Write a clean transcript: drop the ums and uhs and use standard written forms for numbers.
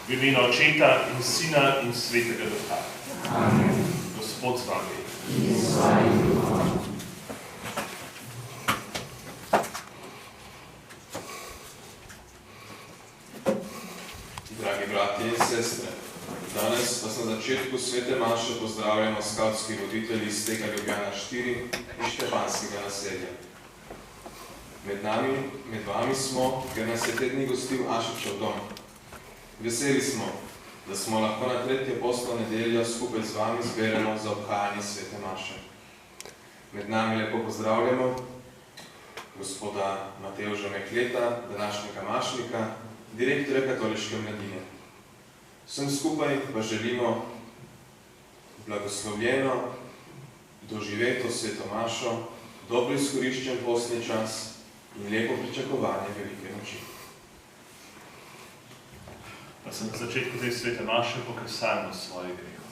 V imenu Očeta in Sina in Svetega Duha. Amen. Gospod z vami. In s tvojim duhom. Dragi bratje in sestre, danes vas na začetku svete maše pozdravljamo skavtski voditelji iz tega Ljubljana 4 in Štefanskega naselja. Med vami smo, ker nas je te dni gostil Ašičev dom. Veseli smo, da smo lahko na 3. apostolno nedeljo skupaj z vami zberemo za obhajanje svete maše. Med nami lepo pozdravljamo gospoda Matevža Mekleta, današnjega mašnika, direktorja katoliške mladine. Vsem skupaj pa želimo blagoslovljeno, doživeto sveto mašo, dobro izkoriščen postni čas in lepo pričakovanje velike noči. Pa se na začetku te svete maše pokrsajmo svoje grehe.